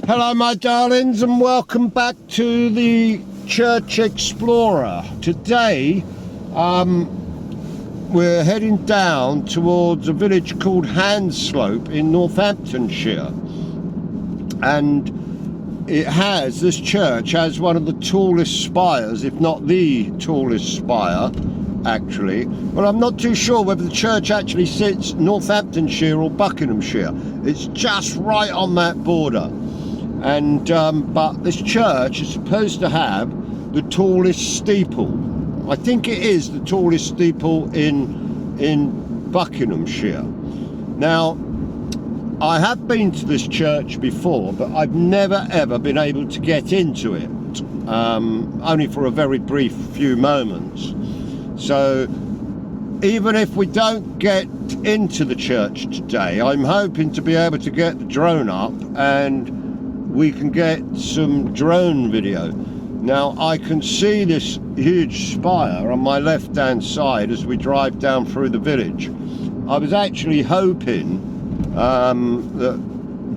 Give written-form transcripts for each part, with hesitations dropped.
Hello my darlings, and welcome back to the Church Explorer. Today we're heading down towards a village called Hanslope in Northamptonshire, and this church has one of the tallest spires, if not the tallest spire actually. Well, I'm not too sure whether the church actually sits Northamptonshire or Buckinghamshire. It's just right on that border. And but this church is supposed to have the tallest steeple. I think it is the tallest steeple in Buckinghamshire. Now, I have been to this church before, but I've never ever been able to get into it, only for a very brief few moments. So even if we don't get into the church today, I'm hoping to be able to get the drone up and we can get some drone video. Now I can see this huge spire on my left hand side as we drive down through the village. I was actually hoping that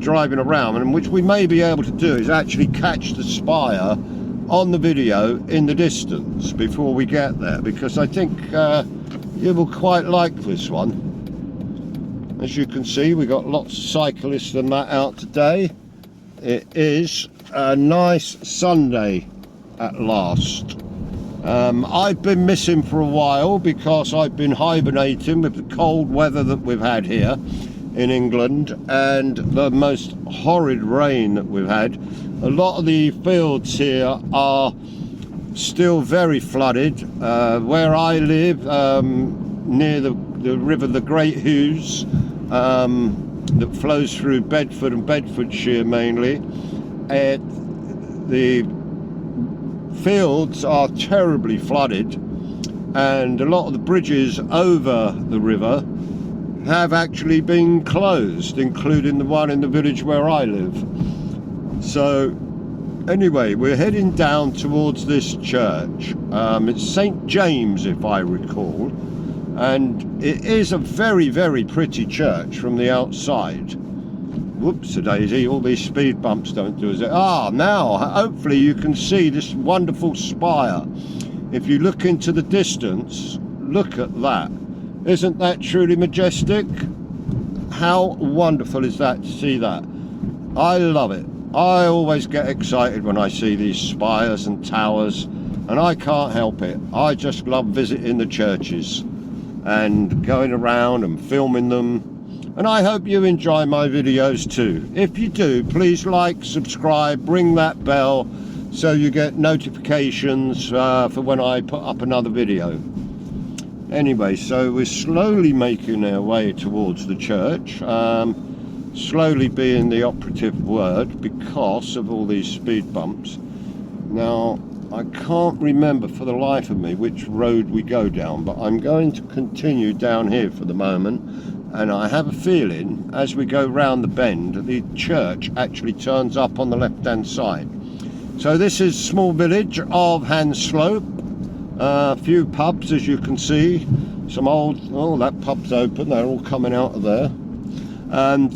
driving around, and which we may be able to do, is actually catch the spire on the video in the distance before we get there, because I think you will quite like this one. As you can see, we got lots of cyclists and that out today. It is a nice Sunday at last. I've been missing for a while because I've been hibernating with the cold weather that we've had here in England and the most horrid rain that we've had. A lot of the fields here are still very flooded. Where I live, near the river, the Great Hughes, that flows through Bedford and Bedfordshire mainly, the fields are terribly flooded, and a lot of the bridges over the river have actually been closed, including the one in the village where I live. So anyway, we're heading down towards this church. It's St. James, if I recall, and it is a very, very pretty church from the outside. Whoops-a-daisy, all these speed bumps don't do as it. Now hopefully you can see this wonderful spire. If you look into the distance, look at that. Isn't that truly majestic? How wonderful is that to see that? I love it. I always get excited when I see these spires and towers, and I can't help it. I just love visiting the churches and going around and filming them, and I hope you enjoy my videos too. If you do, please like, subscribe, ring that bell so you get notifications for when I put up another video. Anyway, so we're slowly making our way towards the church, slowly being the operative word because of all these speed bumps. Now I can't remember for the life of me which road we go down, but I'm going to continue down here for the moment, and I have a feeling as we go round the bend the church actually turns up on the left hand side. So this is small village of Hanslope. A few pubs, as you can see, some old, oh, that pub's open, they're all coming out of there, and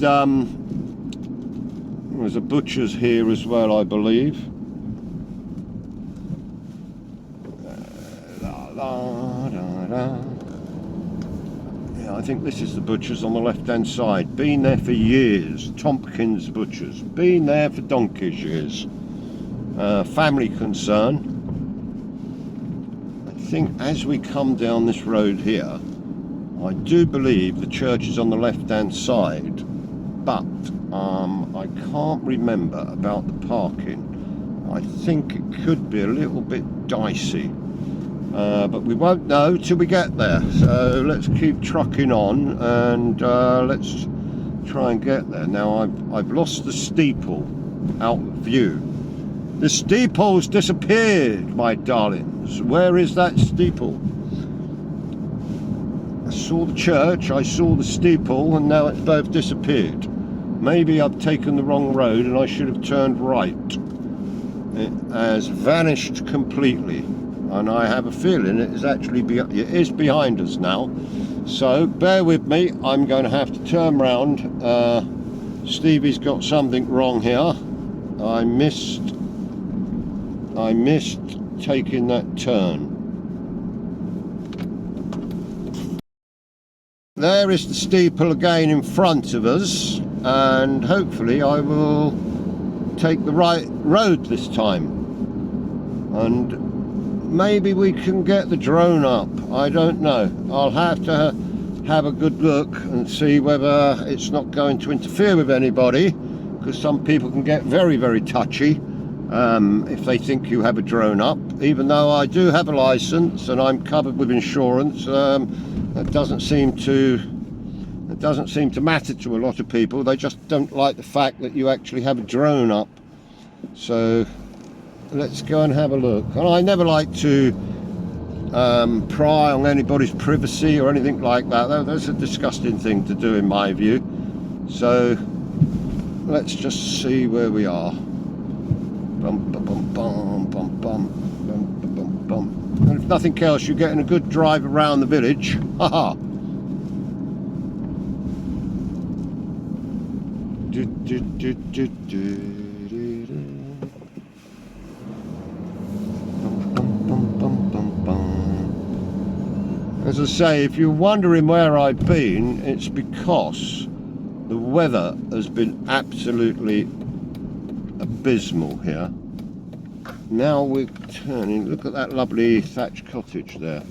there's a butcher's here as well, I believe. Yeah, I think this is the butcher's on the left hand side. Been there for years. Tompkins Butchers. Been there for donkey's years. Family concern. I think as we come down this road here, I do believe the church is on the left hand side, but I can't remember about the parking. I think it could be a little bit dicey. But we won't know till we get there, so let's keep trucking on and let's try and get there. Now I've lost the steeple out of view. The steeple's disappeared, my darlings. Where is that steeple? I saw the church, I saw the steeple, and now it's both disappeared. Maybe I've taken the wrong road and I should have turned right. It has vanished completely. And I have a feeling it is actually it is behind us now. So bear with me, I'm going to have to turn round. Stevie's got something wrong here. I missed taking that turn. There is the steeple again in front of us, and hopefully I will take the right road this time, and maybe we can get the drone up. I don't know. I'll have to have a good look and see whether it's not going to interfere with anybody, because some people can get very, very touchy if they think you have a drone up. Even though I do have a license and I'm covered with insurance, it doesn't seem to matter to a lot of people. They just don't like the fact that you actually have a drone up. So let's go and have a look. And I never like to pry on anybody's privacy or anything like that. That's a disgusting thing to do in my view. So let's just see where we are. Bum, bum, bum, bum, bum, bum, bum, bum, bum. And if nothing else, you're getting a good drive around the village. Haha. Do, do, do, do, do, do, do. Bum, bum, bum, bum, bum, bum. As I say, if you're wondering where I've been, it's because the weather has been absolutely abysmal here. Now we're turning. Look at that lovely thatched cottage there.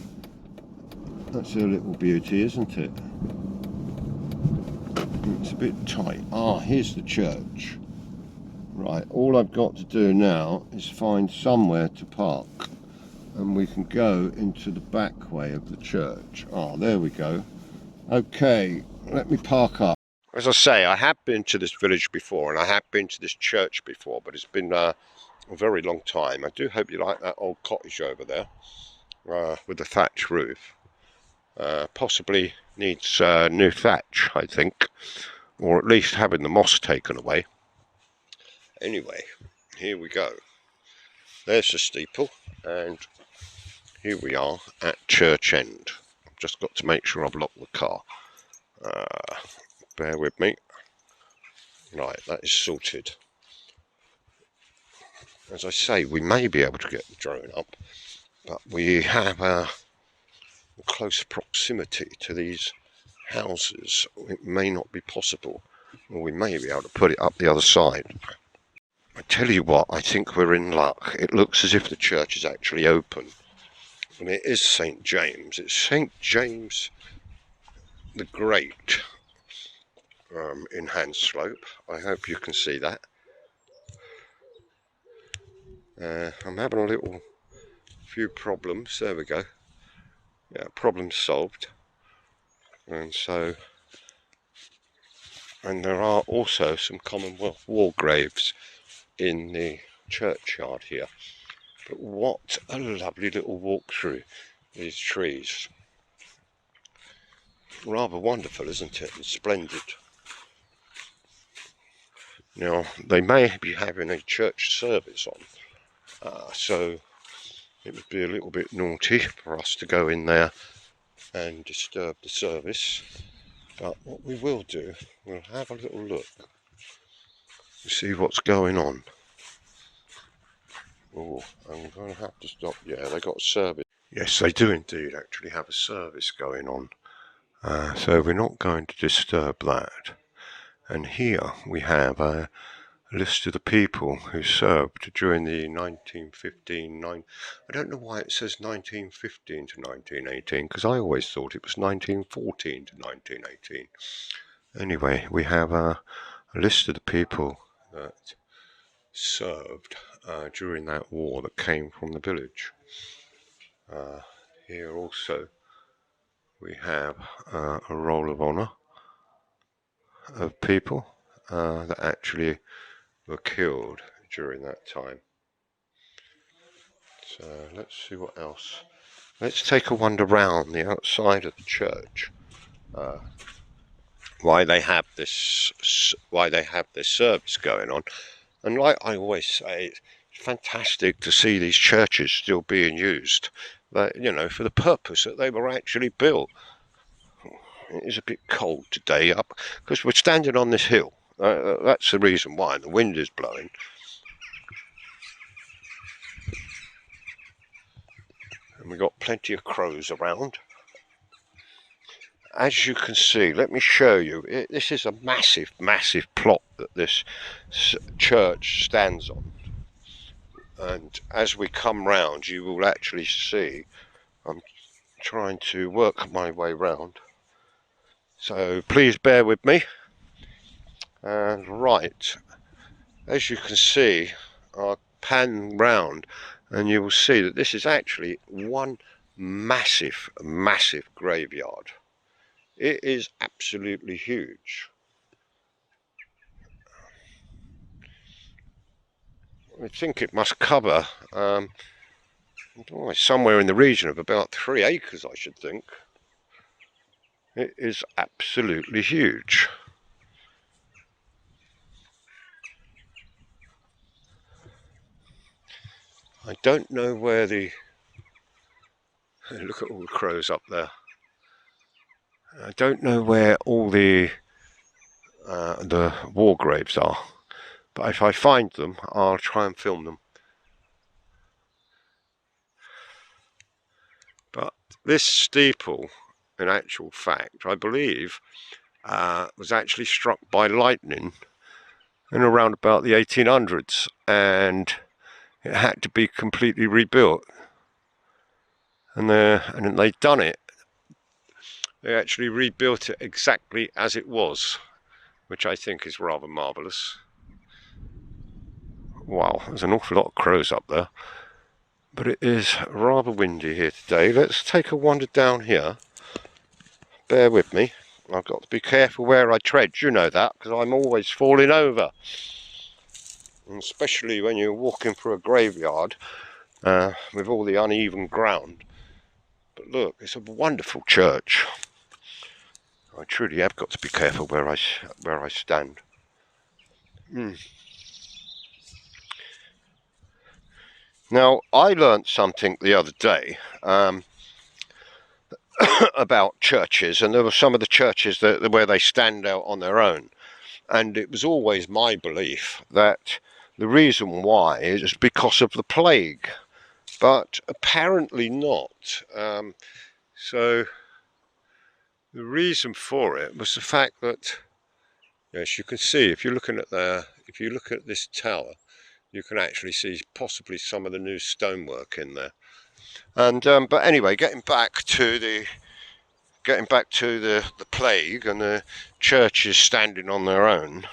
That's a little beauty, isn't it? It's a bit tight. Ah, here's the church. Right, all I've got to do now is find somewhere to park, and we can go into the back way of the church. Ah, there we go. Okay, let me park up. As I say, I have been to this village before, and I have been to this church before, but it's been a very long time. I do hope you like that old cottage over there with the thatch roof. Possibly needs new thatch, I think, or at least having the moss taken away. Anyway, here we go. There's the steeple, and here we are at Church End. I've just got to make sure I've locked the car. Bear with me. Right, that is sorted. As I say, we may be able to get the drone up, but we have a close proximity to these houses. It may not be possible, or we may be able to put it up the other side. I tell you what, I think we're in luck. It looks as if the church is actually open, and it is St. James. It's St. James the Great in Hanslope. I hope you can see that. I'm having a few problems. There we go. Yeah, problem solved. And there are also some Commonwealth war graves in the churchyard here. But what a lovely little walk through these trees. Rather wonderful, isn't it? And splendid. Now, they may be having a church service on, so it would be a little bit naughty for us to go in there and disturb the service. But what we will do, we'll have a little look to see what's going on. Oh, I'm going to have to stop. Yeah, they got a service. Yes, they do indeed actually have a service going on. So we're not going to disturb that. And here we have a list of the people who served during the 1915, I don't know why it says 1915 to 1918, because I always thought it was 1914 to 1918. Anyway, we have a list of the people that served during that war that came from the village. Here also we have a roll of honour of people that actually were killed during that time. So let's see what else. Let's take a wander round the outside of the church. Why they have this service going on, and like I always say, it's fantastic to see these churches still being used, but you know, for the purpose that they were actually built. It is a bit cold today up because we're standing on this hill. That's the reason why. The wind is blowing, We've got plenty of crows around. As you can see, let me show you, this is a massive, massive plot that this church stands on. And as we come round, you will actually see, I'm trying to work my way round. So please bear with me. And right, as you can see, I'll pan round and you will see that this is actually one massive, massive graveyard. It is absolutely huge. I think it must cover somewhere in the region of about 3 acres, I should think. It is absolutely huge. I don't know where the... Look at all the crows up there. I don't know where all the war graves are, but if I find them, I'll try and film them. But this steeple, in actual fact, I believe, was actually struck by lightning in around about the 1800s, and it had to be completely rebuilt. And they'd done it. They actually rebuilt it exactly as it was, which I think is rather marvellous. Wow, there's an awful lot of crows up there. But it is rather windy here today. Let's take a wander down here. Bear with me. I've got to be careful where I tread, you know that, because I'm always falling over. And especially when you're walking through a graveyard with all the uneven ground. But look, it's a wonderful church. I truly have got to be careful where I stand. Now, I learnt something the other day about churches, and there were some of the churches where they stand out on their own. And it was always my belief that the reason why is because of the plague, but apparently not. So the reason for it was the fact that, yes, you can see if you're looking at if you look at this tower, you can actually see possibly some of the new stonework in there. And but anyway, getting back to the plague and the churches standing on their own.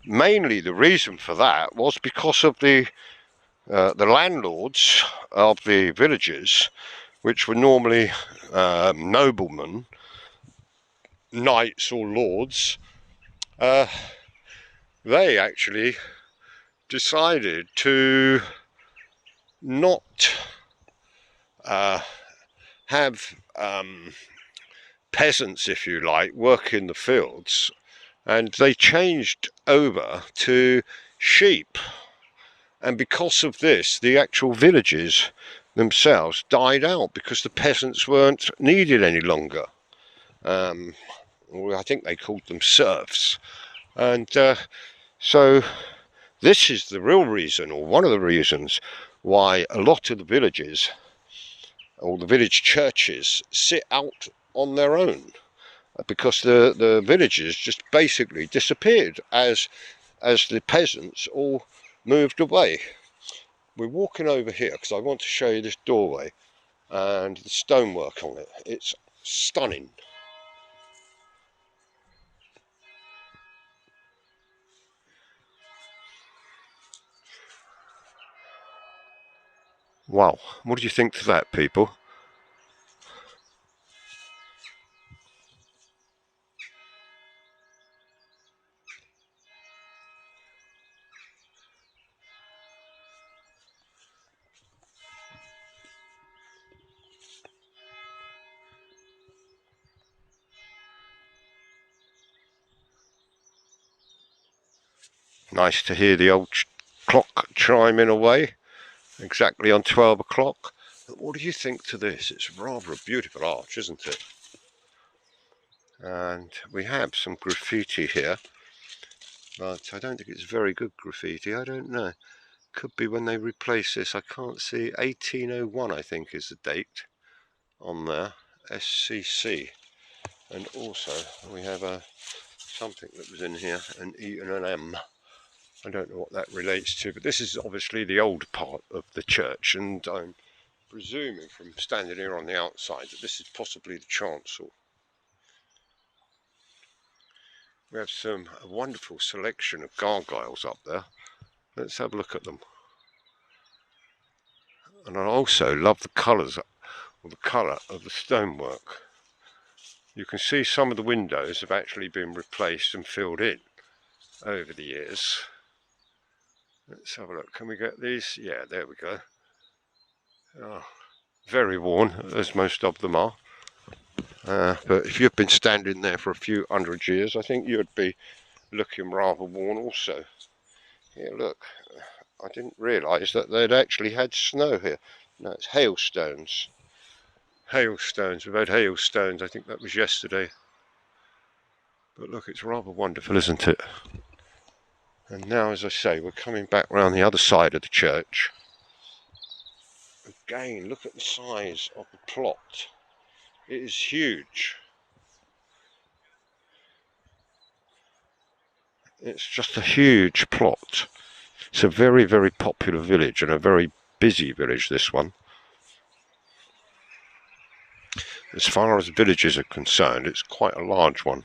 Mainly the reason for that was because of the landlords of the villages, which were normally noblemen, knights or lords. They actually decided to not have peasants, if you like, work in the fields, and they changed over to sheep. And because of this, the actual villages themselves died out because the peasants weren't needed any longer. I think they called them serfs. And so this is the real reason, or one of the reasons, why a lot of the villages, or the village churches, sit out on their own. Because the villages just basically disappeared as the peasants all moved away. We're walking over here because I want to show you this doorway and the stonework on it. It's stunning. Wow, what do you think to that, people? Nice to hear the old clock chiming away, exactly on 12 o'clock. What do you think to this? It's rather a beautiful arch, isn't it? And we have some graffiti here, but I don't think it's very good graffiti. I don't know. Could be when they replace this. I can't see. 1801 I think is the date on there. SCC. And also we have something that was in here, an E and an M. I don't know what that relates to, but this is obviously the old part of the church, and I'm presuming from standing here on the outside that this is possibly the chancel. We have a wonderful selection of gargoyles up there. Let's have a look at them. And I also love the colours, or the colour of the stonework. You can see some of the windows have actually been replaced and filled in over the years. Let's have a look. Can we get these? Yeah, there we go. Oh, very worn, as most of them are. But if you've been standing there for a few hundred years, I think you'd be looking rather worn also. Here, look. I didn't realise that they'd actually had snow here. No, it's hailstones. Hailstones. We've had hailstones. I think that was yesterday. But look, it's rather wonderful, isn't it? And now, as I say, we're coming back round the other side of the church. Again, look at the size of the plot. It is huge. It's just a huge plot. It's a very, very popular village, and a very busy village, this one. As far as villages are concerned, it's quite a large one.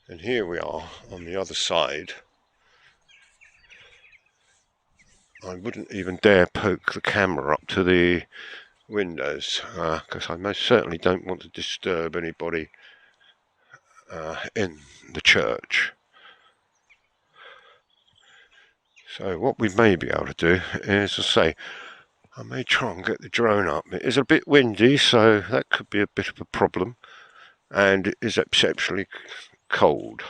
And here we are on the other side. I wouldn't even dare poke the camera up to the windows, because I most certainly don't want to disturb anybody in the church. So what we may be able to do is, I may try and get the drone up. It is a bit windy, so that could be a bit of a problem, and it is exceptionally cold.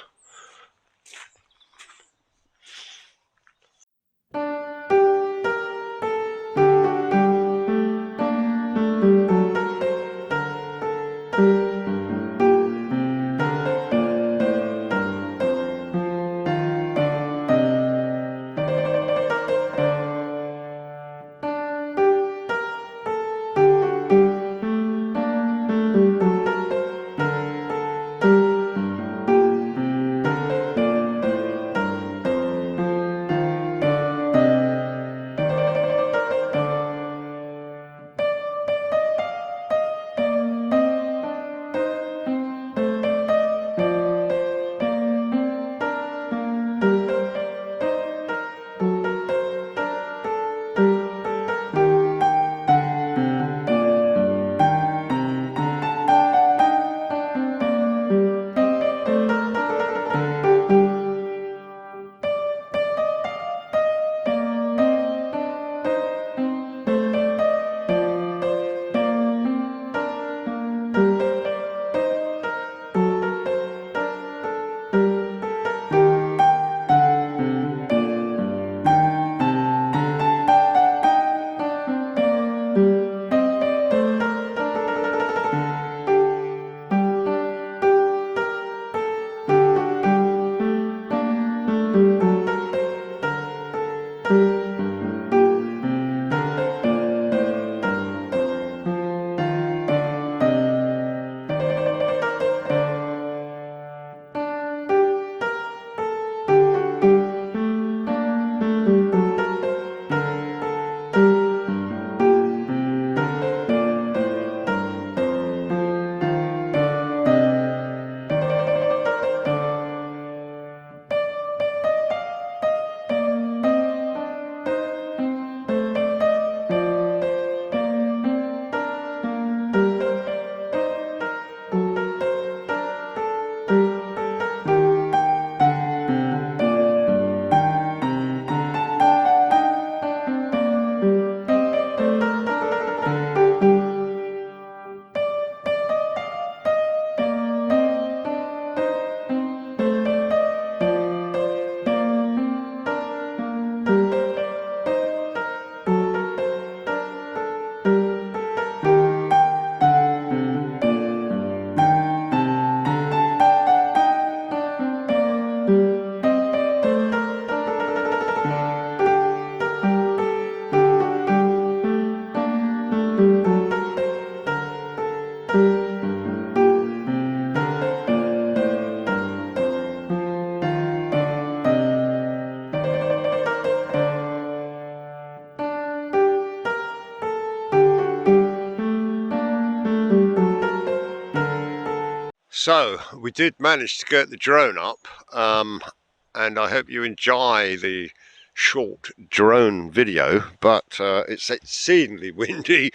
So we did manage to get the drone up, and I hope you enjoy the short drone video, but it's exceedingly windy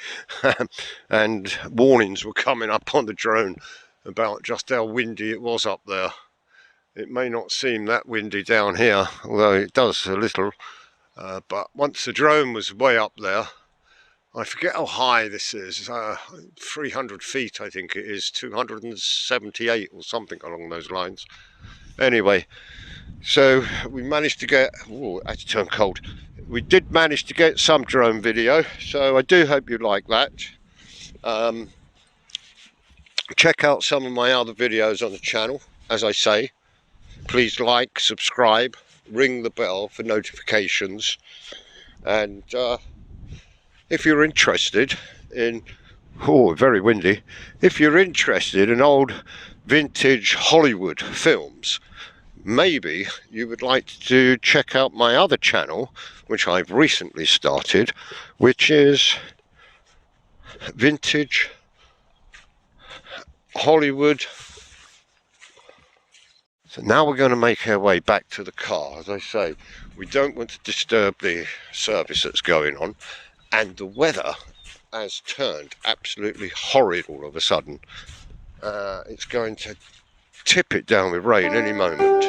and warnings were coming up on the drone about just how windy it was up there. It may not seem that windy down here, although it does a little, but once the drone was way up there, I forget how high this is, 300 feet I think it is, 278 or something along those lines. Anyway, so we managed to get, oh, it had to turn cold. We did manage to get some drone video, so I do hope you like that. Check out some of my other videos on the channel. As I say, please like, subscribe, ring the bell for notifications, and if you're interested in, oh, very windy, if you're interested in old vintage Hollywood films, maybe you would like to check out my other channel, which I've recently started, which is Vintage Hollywood. So now we're going to make our way back to the car. As I say, we don't want to disturb the service that's going on, and the weather has turned absolutely horrid all of a sudden. It's going to tip it down with rain any moment.